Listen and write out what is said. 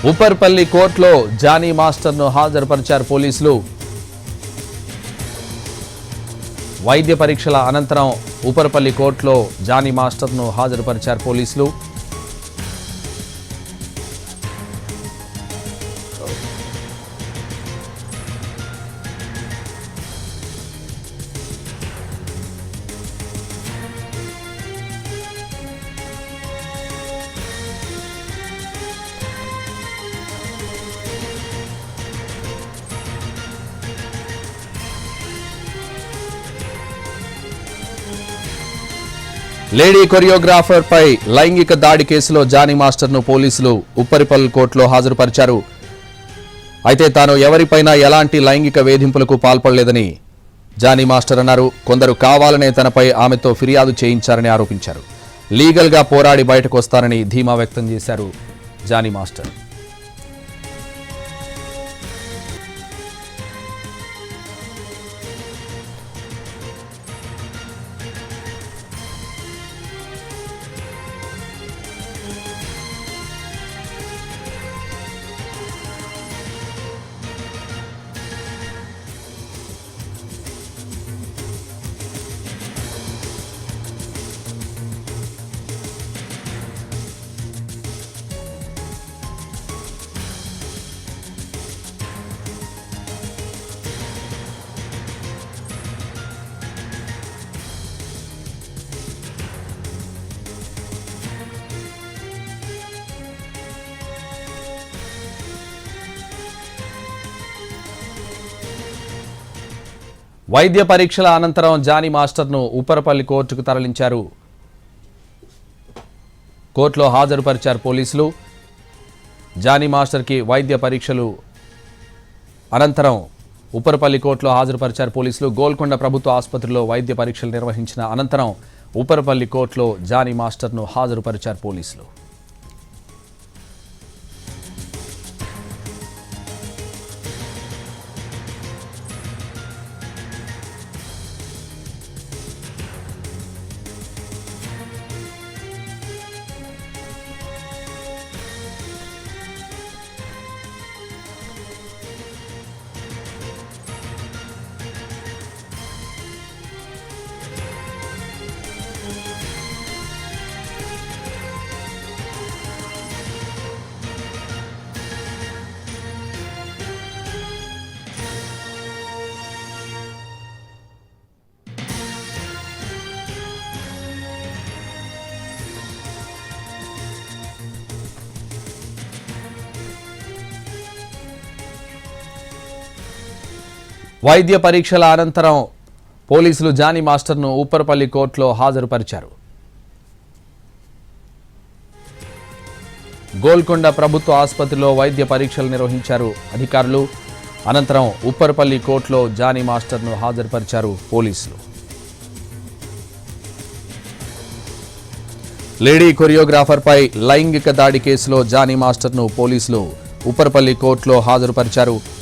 ఉప్పర్పల్లి కోర్టులో జానీ మాస్టర్ను హాజరుపరిచారు పోలీసులు. వైద్య పరీక్షల అనంతరం ఉప్పర్పల్లి కోర్టులో జానీ మాస్టర్ను హాజరుపరిచారు పోలీసులు. లేడీ కొరియోగ్రాఫర్ పై లైంగిక దాడి కేసులో జానీ మాస్టర్ను పోలీసులు ఉప్పరిపల్లి కోర్టులో హాజరుపరిచారు. అయితే తాను ఎవరిపైనా ఎలాంటి లైంగిక వేధింపులకు పాల్పడలేదని జానీ మాస్టర్ అన్నారు. కొందరు కావాలనే తనపై ఆమెతో ఫిర్యాదు చేయించారని ఆరోపించారు. లీగల్గా పోరాడి బయటకు వస్తారని ధీమా వ్యక్తం చేశారు జానీ మాస్టర్. వైద్య పరీక్షల అనంతరం జానీ మాస్టర్ను ఉప్పరపల్లి కోర్టుకు తరలించారు. కోర్టులో హాజరుపరిచారు పోలీసులు. జానీ మాస్టర్కి వైద్య పరీక్షలు అనంతరం ఉప్పరపల్లి కోర్టులో హాజరుపరిచారు పోలీసులు. గోల్కొండ ప్రభుత్వ ఆసుపత్రిలో వైద్య పరీక్షలు నిర్వహించిన అనంతరం ఉప్పరపల్లి కోర్టులో జానీ మాస్టర్ను హాజరుపరిచారు పోలీసులు. వైద్య పరీక్షల అనంతరం పోలీసులు జానీ మాస్టర్ను ఉప్పరపల్లి కోర్టులో హాజరుపరిచారు. గోల్కొండ ప్రభుత్వ ఆసుపత్రిలో వైద్య పరీక్షలు నిర్వహించారు అధికారులు. అనంతరం ఉప్పరపల్లి కోర్టులో జానీ మాస్టర్ను హాజరుపరిచారు పోలీసులు. లేడీ కొరియోగ్రాఫర్ పై లైంగిక దాడి కేసులో జానీ మాస్టర్ను పోలీసులు ఉప్పరపల్లి కోర్టులో హాజరుపరిచారు.